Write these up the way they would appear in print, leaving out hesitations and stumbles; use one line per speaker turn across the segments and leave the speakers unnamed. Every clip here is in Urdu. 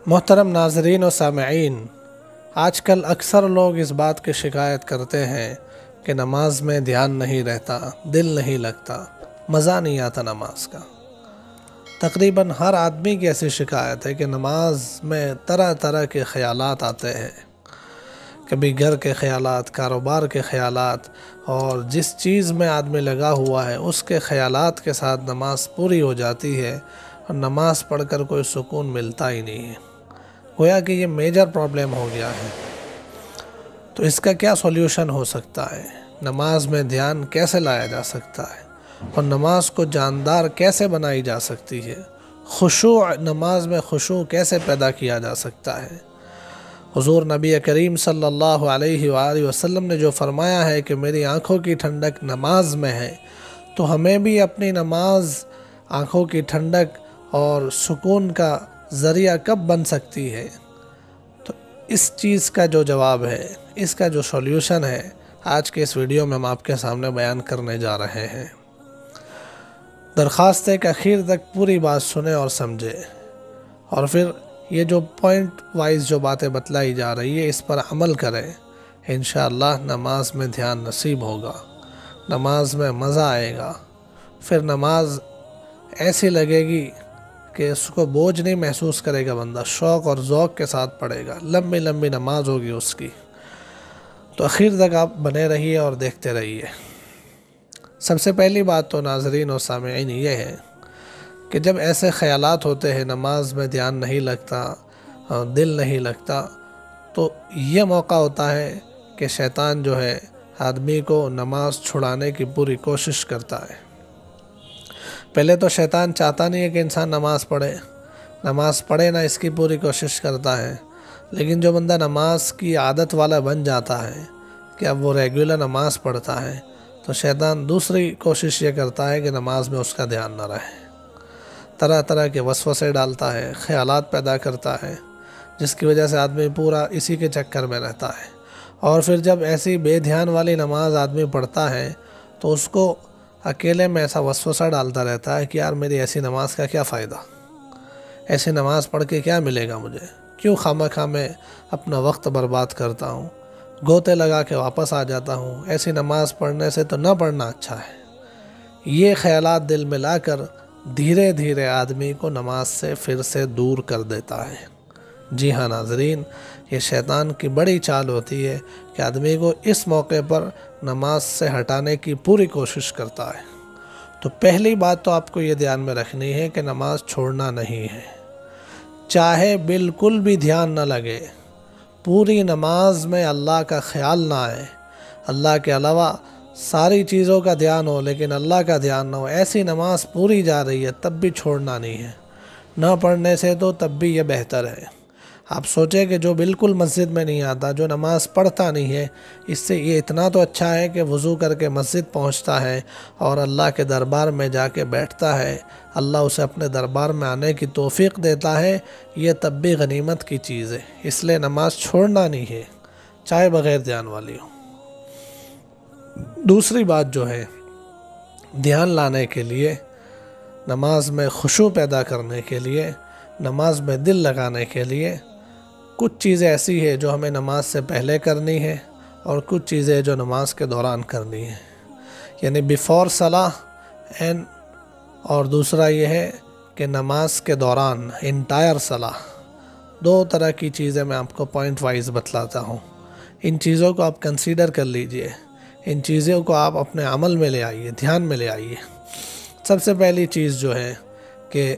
محترم ناظرین و سامعین، آج کل اکثر لوگ اس بات کی شکایت کرتے ہیں کہ نماز میں دھیان نہیں رہتا، دل نہیں لگتا، مزہ نہیں آتا نماز کا۔ تقریباً ہر آدمی کی ایسی شکایت ہے کہ نماز میں طرح طرح کے خیالات آتے ہیں، کبھی گھر کے خیالات، کاروبار کے خیالات، اور جس چیز میں آدمی لگا ہوا ہے اس کے خیالات کے ساتھ نماز پوری ہو جاتی ہے اور نماز پڑھ کر کوئی سکون ملتا ہی نہیں ہے، گویا کہ یہ میجر پرابلم ہو گیا ہے۔ تو اس کا کیا سولیوشن ہو سکتا ہے؟ نماز میں دھیان کیسے لایا جا سکتا ہے اور نماز کو جاندار کیسے بنائی جا سکتی ہے؟ خشوع، نماز میں خشوع کیسے پیدا کیا جا سکتا ہے؟ حضور نبی کریم صلی اللہ علیہ وآلہ وسلم نے جو فرمایا ہے کہ میری آنکھوں کی ٹھنڈک نماز میں ہے، تو ہمیں بھی اپنی نماز آنکھوں کی ٹھنڈک اور سکون کا ذریعہ کب بن سکتی ہے؟ تو اس چیز کا جو جواب ہے، اس کا جو سولیوشن ہے، آج کے اس ویڈیو میں ہم آپ کے سامنے بیان کرنے جا رہے ہیں۔ درخواست ہے کہ آخر تک پوری بات سنیں اور سمجھیں، اور پھر یہ جو پوائنٹ وائز جو باتیں بتلائی جا رہی ہے اس پر عمل کریں۔ انشاءاللہ نماز میں دھیان نصیب ہوگا، نماز میں مزہ آئے گا، پھر نماز ایسی لگے گی کہ اس کو بوجھ نہیں محسوس کرے گا، بندہ شوق اور ذوق کے ساتھ پڑھے گا، لمبی لمبی نماز ہوگی اس کی۔ تو آخر تک آپ بنے رہیے اور دیکھتے رہیے۔ سب سے پہلی بات تو ناظرین و سامعین یہ ہے کہ جب ایسے خیالات ہوتے ہیں، نماز میں دھیان نہیں لگتا، دل نہیں لگتا، تو یہ موقع ہوتا ہے کہ شیطان جو ہے آدمی کو نماز چھڑانے کی پوری کوشش کرتا ہے۔ پہلے تو شیطان چاہتا نہیں ہے کہ انسان نماز پڑھے نہ، اس کی پوری کوشش کرتا ہے، لیکن جو بندہ نماز کی عادت والا بن جاتا ہے کہ اب وہ ریگولر نماز پڑھتا ہے، تو شیطان دوسری کوشش یہ کرتا ہے کہ نماز میں اس کا دھیان نہ رہے، طرح طرح کے وسوسے ڈالتا ہے، خیالات پیدا کرتا ہے، جس کی وجہ سے آدمی پورا اسی کے چکر میں رہتا ہے۔ اور پھر جب ایسی بے دھیان والی نماز آدمی پڑھتا ہے تو اس کو اکیلے میں ایسا وسوسہ ڈالتا رہتا ہے کہ یار میری ایسی نماز کا کیا فائدہ، ایسی نماز پڑھ کے کیا ملے گا مجھے، کیوں خواہ میں اپنا وقت برباد کرتا ہوں، گوتے لگا کے واپس آ جاتا ہوں، ایسی نماز پڑھنے سے تو نہ پڑھنا اچھا ہے۔ یہ خیالات دل میں لا کر دھیرے دھیرے آدمی کو نماز سے پھر سے دور کر دیتا ہے۔ جی ہاں ناظرین، یہ شیطان کی بڑی چال ہوتی ہے کہ آدمی کو اس موقع پر نماز سے ہٹانے کی پوری کوشش کرتا ہے۔ تو پہلی بات تو آپ کو یہ دھیان میں رکھنی ہے کہ نماز چھوڑنا نہیں ہے، چاہے بالکل بھی دھیان نہ لگے، پوری نماز میں اللہ کا خیال نہ آئے، اللہ کے علاوہ ساری چیزوں کا دھیان ہو لیکن اللہ کا دھیان نہ ہو، ایسی نماز پوری جا رہی ہے تب بھی چھوڑنا نہیں ہے، نہ پڑھنے سے تو تب بھی یہ بہتر ہے۔ آپ سوچیں کہ جو بالکل مسجد میں نہیں آتا، جو نماز پڑھتا نہیں ہے، اس سے یہ اتنا تو اچھا ہے کہ وضو کر کے مسجد پہنچتا ہے اور اللہ کے دربار میں جا کے بیٹھتا ہے، اللہ اسے اپنے دربار میں آنے کی توفیق دیتا ہے، یہ تب بھی غنیمت کی چیز ہے۔ اس لیے نماز چھوڑنا نہیں ہے، چاہے بغیر دھیان والی ہو۔ دوسری بات جو ہے، دھیان لانے کے لیے، نماز میں خشوع پیدا کرنے کے لیے، نماز میں دل لگانے کے لیے کچھ چیزیں ایسی ہیں جو ہمیں نماز سے پہلے کرنی ہے اور کچھ چیزیں جو نماز کے دوران کرنی ہے، یعنی بیفور صلاح اور دوسرا یہ ہے کہ نماز کے دوران انٹائر صلاح۔ دو طرح کی چیزیں میں آپ کو پوائنٹ وائز بتلاتا ہوں، ان چیزوں کو آپ کنسیڈر کر لیجئے، ان چیزوں کو آپ اپنے عمل میں لے آئیے، دھیان میں لے آئیے۔ سب سے پہلی چیز جو ہے کہ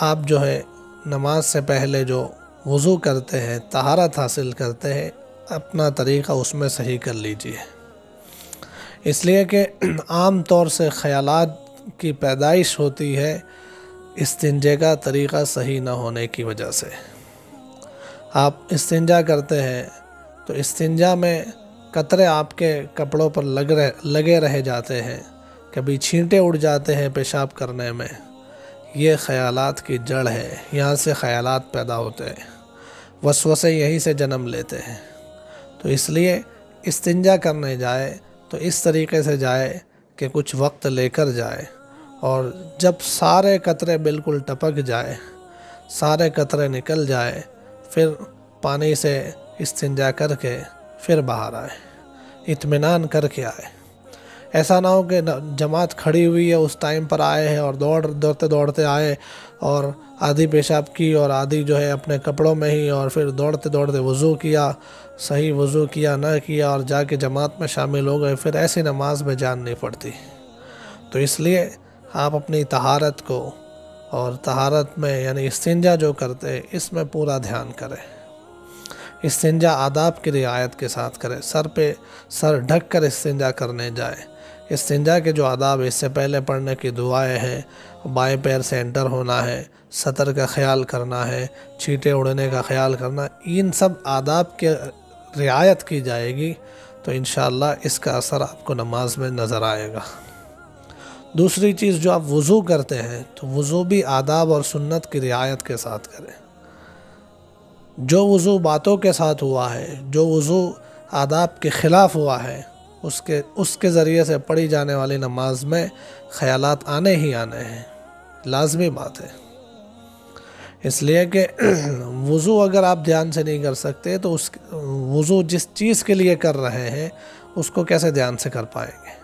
آپ جو ہے نماز سے پہلے جو وضو کرتے ہیں، طہارت حاصل کرتے ہیں، اپنا طریقہ اس میں صحیح کر لیجئے، اس لیے کہ عام طور سے خیالات کی پیدائش ہوتی ہے استنجے کا طریقہ صحیح نہ ہونے کی وجہ سے۔ آپ استنجا کرتے ہیں تو استنجا میں قطرے آپ کے کپڑوں پر لگے رہ جاتے ہیں، کبھی چھینٹے اڑ جاتے ہیں پیشاب کرنے میں، یہ خیالات کی جڑ ہے، یہاں سے خیالات پیدا ہوتے ہیں، وسوسے یہیں سے جنم لیتے ہیں۔ تو اس لیے استنجا کرنے جائے تو اس طریقے سے جائے کہ کچھ وقت لے کر جائے، اور جب سارے قطرے بالکل ٹپک جائے، سارے قطرے نکل جائے، پھر پانی سے استنجا کر کے پھر باہر آئے، اطمینان کر کے آئے۔ ایسا نہ ہو کہ جماعت کھڑی ہوئی ہے اس ٹائم پر آئے ہیں اور دوڑتے دوڑتے آئے اور آدھی پیشاب کی اور آدھی جو ہے اپنے کپڑوں میں ہی، اور پھر دوڑتے دوڑتے وضو کیا، صحیح وضو کیا نہ کیا اور جا کے جماعت میں شامل ہو گئے، پھر ایسی نماز میں جان نہیں پڑتی۔ تو اس لیے آپ اپنی طہارت کو، اور طہارت میں یعنی استنجا جو کرتے اس میں پورا دھیان کریں۔ استنجا آداب کی رعایت کے ساتھ کرے، سر ڈھک کر استنجا کرنے جائے۔ استنجا کے جو آداب، اس سے پہلے پڑھنے کی دعائیں ہیں، بائیں پیر سے انٹر ہونا ہے، سطر کا خیال کرنا ہے، چھینٹے اڑنے کا خیال کرنا، ان سب آداب کے رعایت کی جائے گی تو انشاءاللہ اس کا اثر آپ کو نماز میں نظر آئے گا۔ دوسری چیز، جو آپ وضو کرتے ہیں تو وضو بھی آداب اور سنت کی رعایت کے ساتھ کریں۔ جو وضو باتوں کے ساتھ ہوا ہے، جو وضو آداب کے خلاف ہوا ہے، اس کے ذریعے سے پڑھی جانے والی نماز میں خیالات آنے ہی آنے ہیں، لازمی بات ہے۔ اس لیے کہ وضو اگر آپ دھیان سے نہیں کر سکتے تو وضو جس چیز کے لیے کر رہے ہیں اس کو کیسے دھیان سے کر پائیں گے؟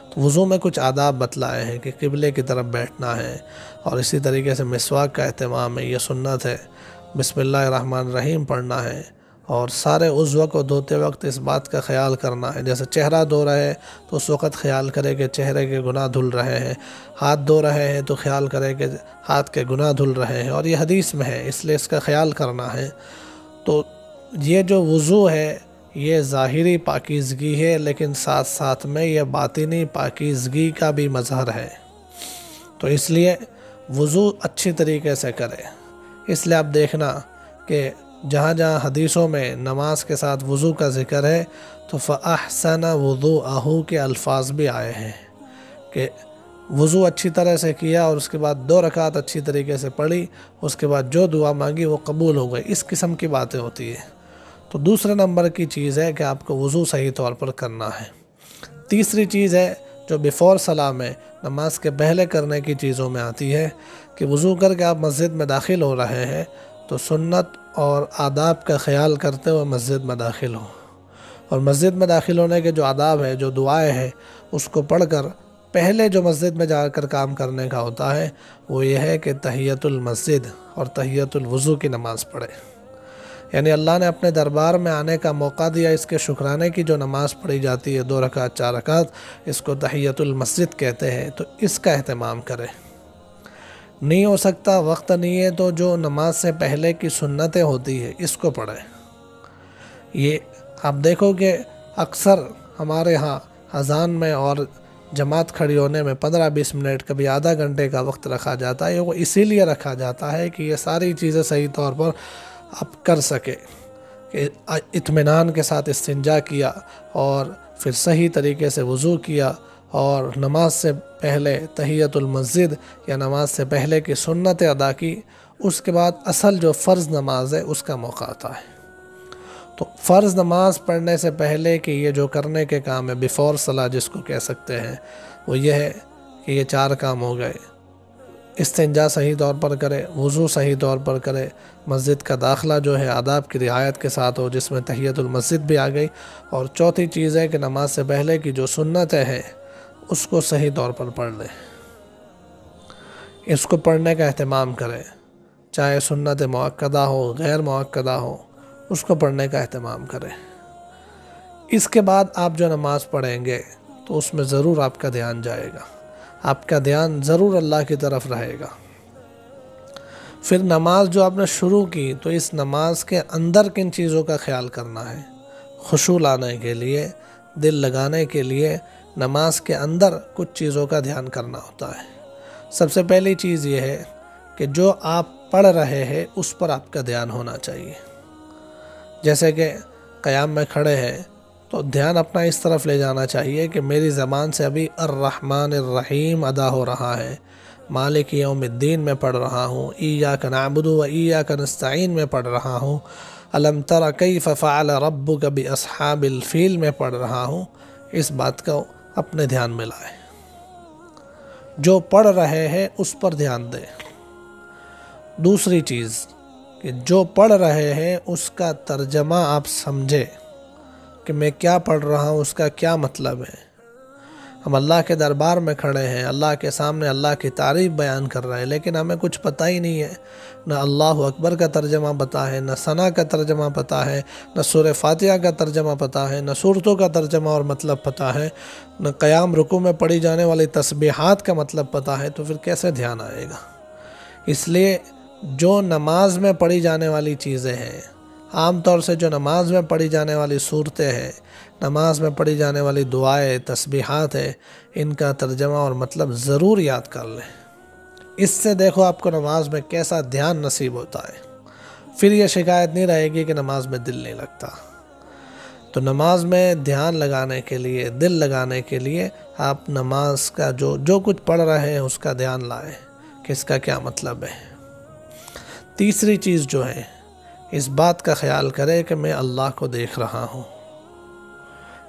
تو وضو میں کچھ آداب بتلائے ہیں کہ قبلے کی طرف بیٹھنا ہے، اور اسی طریقے سے مسواک کا اہتمام ہے، یہ سنت ہے۔ بسم اللہ الرحمن الرحیم پڑھنا ہے، اور سارے عضو کو دھوتے وقت اس بات کا خیال کرنا ہے، جیسے چہرہ دھو رہے ہیں تو اس وقت خیال کرے کہ چہرے کے گناہ دھل رہے ہیں، ہاتھ دھو رہے ہیں تو خیال کرے کہ ہاتھ کے گناہ دھل رہے ہیں، اور یہ حدیث میں ہے اس لیے اس کا خیال کرنا ہے۔ تو یہ جو وضو ہے یہ ظاہری پاکیزگی ہے، لیکن ساتھ ساتھ میں یہ باطنی پاکیزگی کا بھی مظہر ہے۔ تو اس لیے وضو اچھی طریقے سے کرے۔ اس لیے آپ دیکھنا کہ جہاں جہاں حدیثوں میں نماز کے ساتھ وضو کا ذکر ہے تو فَأَحْسَنَ وُضُوءَهُ کے الفاظ بھی آئے ہیں کہ وضو اچھی طرح سے کیا اور اس کے بعد 2 رکعت اچھی طریقے سے پڑھی، اس کے بعد جو دعا مانگی وہ قبول ہو گئی۔ اس قسم کی باتیں ہوتی ہیں۔ تو دوسرے نمبر کی چیز ہے کہ آپ کو وضو صحیح طور پر کرنا ہے۔ تیسری چیز ہے جو بیفور سلام ہے، نماز کے پہلے کرنے کی چیزوں میں آتی ہے کہ وضو کر کے آپ مسجد میں داخل ہو رہے ہیں تو سنت اور آداب کا خیال کرتے ہوئے مسجد میں داخل ہو، اور مسجد میں داخل ہونے کے جو آداب ہے، جو دعائیں ہیں، اس کو پڑھ کر پہلے جو مسجد میں جا کر کام کرنے کا ہوتا ہے وہ یہ ہے کہ تحیۃ المسجد اور تحیۃ الوضو کی نماز پڑھے۔ یعنی اللہ نے اپنے دربار میں آنے کا موقع دیا، اس کے شکرانے کی جو نماز پڑھی جاتی ہے 2 رکعت 4 رکعت، اس کو تحیۃ المسجد کہتے ہیں، تو اس کا اہتمام کرے۔ نہیں ہو سکتا، وقت نہیں ہے، تو جو نماز سے پہلے کی سنتیں ہوتی ہے اس کو پڑھے۔ یہ آپ دیکھو کہ اکثر ہمارے ہاں اذان میں اور جماعت کھڑی ہونے میں 15-20 منٹ، کبھی آدھا گھنٹے کا وقت رکھا جاتا ہے۔ وہ اسی لیے رکھا جاتا ہے کہ یہ ساری چیزیں صحیح طور پر آپ کر سکے، کہ اطمینان کے ساتھ استنجا کیا اور پھر صحیح طریقے سے وضو کیا، اور نماز سے پہلے تحیۃ المسجد یا نماز سے پہلے کی سنت ادا کی، اس کے بعد اصل جو فرض نماز ہے اس کا موقع آتا ہے۔ تو فرض نماز پڑھنے سے پہلے کہ یہ جو کرنے کے کام ہے بیفور صلاح جس کو کہہ سکتے ہیں، وہ یہ ہے کہ یہ 4 کام ہو گئے۔ استنجا صحیح طور پر کرے، وضو صحیح طور پر کرے، مسجد کا داخلہ جو ہے آداب کی رعایت کے ساتھ ہو جس میں تحیۃ المسجد بھی آ گئی، اور چوتھی چیز ہے کہ نماز سے پہلے کی جو سنتیں ہیں اس کو صحیح طور پر پڑھ لے، اس کو پڑھنے کا اہتمام کرے، چاہے سنت مؤکدہ ہو غیر مؤکدہ ہو، اس کو پڑھنے کا اہتمام کرے۔ اس کے بعد آپ جو نماز پڑھیں گے تو اس میں ضرور آپ کا دھیان جائے گا، آپ کا دھیان ضرور اللہ کی طرف رہے گا۔ پھر نماز جو آپ نے شروع کی تو اس نماز کے اندر کن چیزوں کا خیال کرنا ہے؟ خشوع لانے کے لیے، دل لگانے کے لیے نماز کے اندر کچھ چیزوں کا دھیان کرنا ہوتا ہے۔ سب سے پہلی چیز یہ ہے کہ جو آپ پڑھ رہے ہیں اس پر آپ کا دھیان ہونا چاہیے۔ جیسے کہ قیام میں کھڑے ہیں تو دھیان اپنا اس طرف لے جانا چاہیے کہ میری زبان سے ابھی الرحمن الرحیم ادا ہو رہا ہے، مالک یوم الدین میں پڑھ رہا ہوں، ایاک نعبد و ایاک نستعین میں پڑھ رہا ہوں، الم تر کیف فعل ربک باصحاب الفیل میں پڑھ رہا ہوں۔ اس بات کو اپنے دھیان میں لائیں، جو پڑھ رہے ہیں اس پر دھیان دیں۔ دوسری چیز کہ جو پڑھ رہے ہیں اس کا ترجمہ آپ سمجھے کہ میں کیا پڑھ رہا ہوں، اس کا کیا مطلب ہے۔ ہم اللہ کے دربار میں کھڑے ہیں، اللہ کے سامنے اللہ کی تعریف بیان کر رہے ہیں، لیکن ہمیں کچھ پتہ ہی نہیں ہے، نہ اللہ اکبر کا ترجمہ پتہ ہے، نہ ثنا کا ترجمہ پتہ ہے، نہ سورہ فاتحہ کا ترجمہ پتہ ہے، نہ صورتوں کا ترجمہ اور مطلب پتہ ہے، نہ قیام رکوع میں پڑھی جانے والی تسبیحات کا مطلب پتہ ہے، تو پھر کیسے دھیان آئے گا؟ اس لیے جو نماز میں پڑھی جانے والی چیزیں ہیں، عام طور سے جو نماز میں پڑھی جانے والی صورتیں ہیں، نماز میں پڑھی جانے والی دعائیں، تسبیحات ہیں، ان کا ترجمہ اور مطلب ضرور یاد کر لیں۔ اس سے دیکھو آپ کو نماز میں کیسا دھیان نصیب ہوتا ہے، پھر یہ شکایت نہیں رہے گی کہ نماز میں دل نہیں لگتا۔ تو نماز میں دھیان لگانے کے لیے، دل لگانے کے لیے آپ نماز کا جو کچھ پڑھ رہے ہیں اس کا دھیان لائیں کہ اس کا کیا مطلب ہے۔ تیسری چیز جو ہے، اس بات کا خیال کرے کہ میں اللہ کو دیکھ رہا ہوں،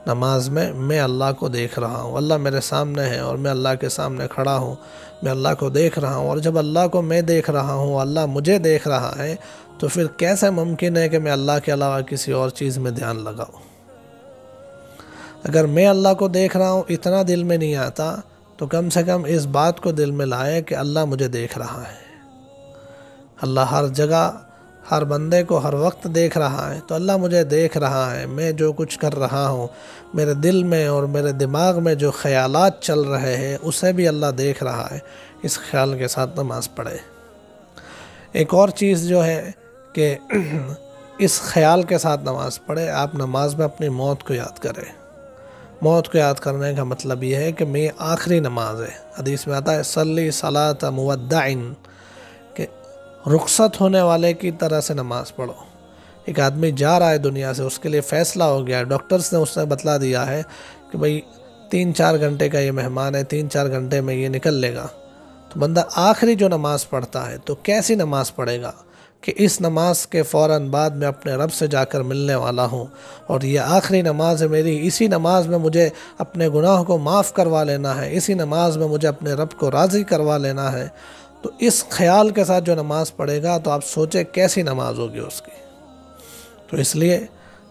نماز میں اللہ کو دیکھ رہا ہوں، اللہ میرے سامنے ہے اور میں اللہ کے سامنے کھڑا ہوں، میں اللہ کو دیکھ رہا ہوں، اور جب اللہ کو میں دیکھ رہا ہوں، اللہ مجھے دیکھ رہا ہے، تو پھر کیسے ممکن ہے کہ میں اللہ کے علاوہ کسی اور چیز میں دھیان لگاؤں؟ اگر میں اللہ کو دیکھ رہا ہوں اتنا دل میں نہیں آتا، تو کم سے کم اس بات کو دل میں لائے کہ اللہ مجھے دیکھ رہا ہے، اللہ ہر جگہ ہر بندے کو ہر وقت دیکھ رہا ہے، تو اللہ مجھے دیکھ رہا ہے، میں جو کچھ کر رہا ہوں، میرے دل میں اور میرے دماغ میں جو خیالات چل رہے ہیں اسے بھی اللہ دیکھ رہا ہے، اس خیال کے ساتھ نماز پڑھے۔ ایک اور چیز جو ہے کہ اس خیال کے ساتھ نماز پڑھے، آپ نماز میں اپنی موت کو یاد کریں۔ موت کو یاد کرنے کا مطلب یہ ہے کہ میں آخری نماز ہے، حدیث میں آتا ہے صلی صلاۃ مودع، کہ رخصت ہونے والے کی طرح سے نماز پڑھو۔ ایک آدمی جا رہا ہے دنیا سے، اس کے لیے فیصلہ ہو گیا ہے، ڈاکٹرز نے اس سے بتلا دیا ہے کہ بھئی 3-4 گھنٹے کا یہ مہمان ہے، 3-4 گھنٹے میں یہ نکل لے گا، تو بندہ آخری جو نماز پڑھتا ہے تو کیسی نماز پڑھے گا کہ اس نماز کے فوراً بعد میں اپنے رب سے جا کر ملنے والا ہوں، اور یہ آخری نماز ہے میری، اسی نماز میں مجھے اپنے گناہ کو معاف کروا لینا ہے، اسی نماز میں مجھے اپنے رب کو راضی کروا لینا ہے۔ تو اس خیال کے ساتھ جو نماز پڑھے گا تو آپ سوچیں کیسی نماز ہوگی اس کی۔ تو اس لیے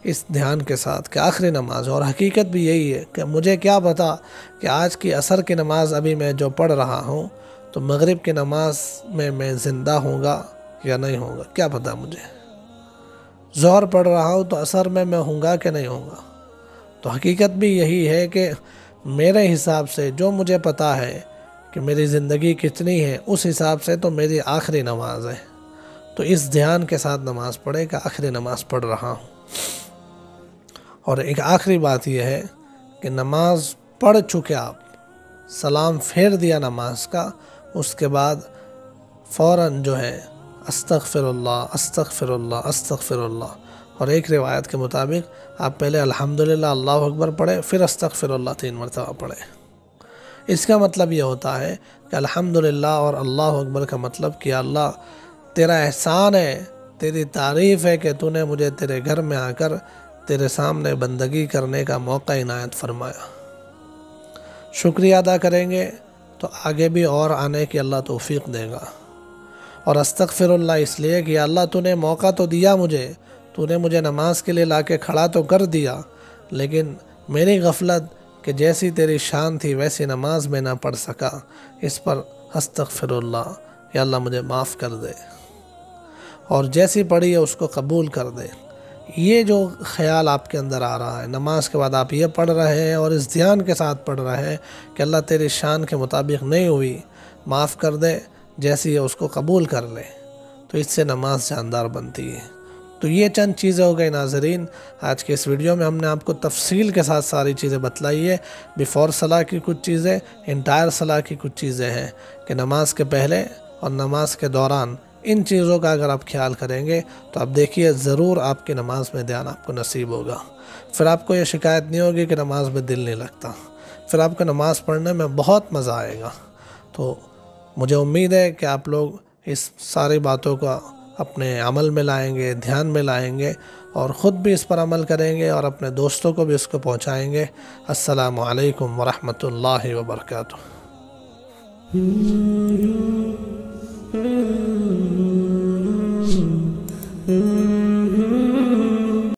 اس دھیان کے ساتھ کہ آخری نماز ہے، اور حقیقت بھی یہی ہے کہ مجھے کیا پتا کہ آج کی عصر کی نماز ابھی میں جو پڑھ رہا ہوں تو مغرب کی نماز میں زندہ ہوں گا یا نہیں ہوں گا، کیا پتا مجھے۔ ظہر پڑھ رہا ہوں تو عصر میں ہوں گا کہ نہیں ہوں گا۔ تو حقیقت بھی یہی ہے کہ میرے حساب سے جو مجھے پتا ہے کہ میری زندگی کتنی ہے، اس حساب سے تو میری آخری نماز ہے۔ تو اس دھیان کے ساتھ نماز پڑھے کہ آخری نماز پڑھ رہا ہوں۔ اور ایک آخری بات یہ ہے کہ نماز پڑھ چکے آپ، سلام پھیر دیا نماز کا، اس کے بعد فوراً جو ہے استغفر اللہ استغفر اللہ استغفر اللہ، اور ایک روایت کے مطابق آپ پہلے الحمدللہ اللہ اکبر پڑھے، پھر استغفر اللہ 3 مرتبہ پڑھے۔ اس کا مطلب یہ ہوتا ہے کہ الحمدللہ اور اللہ اکبر کا مطلب کہ اللہ تیرا احسان ہے، تیری تعریف ہے کہ تو نے مجھے تیرے گھر میں آ کر تیرے سامنے بندگی کرنے کا موقع عنایت فرمایا۔ شکریہ ادا کریں گے تو آگے بھی اور آنے کی اللہ توفیق دے گا۔ اور استغفر اللہ اس لیے کہ اللہ تو نے موقع تو دیا مجھے، تو نے مجھے نماز کے لیے لا کے کھڑا تو کر دیا، لیکن میری غفلت کہ جیسی تیری شان تھی ویسی نماز میں نہ پڑھ سکا، اس پر استغفر اللہ، یا اللہ مجھے معاف کر دے، اور جیسی پڑھی ہے اس کو قبول کر دے۔ یہ جو خیال آپ کے اندر آ رہا ہے، نماز کے بعد آپ یہ پڑھ رہے ہیں اور اس دھیان کے ساتھ پڑھ رہے ہیں کہ اللہ تیری شان کے مطابق نہیں ہوئی، معاف کر دے، جیسی ہے اس کو قبول کر لے، تو اس سے نماز جاندار بنتی ہے۔ تو یہ چند چیزیں ہو گئی ناظرین، آج کے اس ویڈیو میں ہم نے آپ کو تفصیل کے ساتھ ساری چیزیں بتلائی ہے۔ بیفور صلاح کی کچھ چیزیں، انٹائر صلاح کی کچھ چیزیں ہیں کہ نماز کے پہلے اور نماز کے دوران ان چیزوں کا اگر آپ خیال کریں گے تو آپ دیکھیے ضرور آپ کی نماز میں دھیان آپ کو نصیب ہوگا۔ پھر آپ کو یہ شکایت نہیں ہوگی کہ نماز میں دل نہیں لگتا، پھر آپ کو نماز پڑھنے میں بہت مزہ آئے گا۔ تو مجھے امید ہے کہ آپ لوگ اس ساری باتوں کا اپنے عمل میں لائیں گے، دھیان میں لائیں گے، اور خود بھی اس پر عمل کریں گے اور اپنے دوستوں کو بھی اس کو پہنچائیں گے۔ السلام علیکم ورحمۃ اللہ وبرکاتہ۔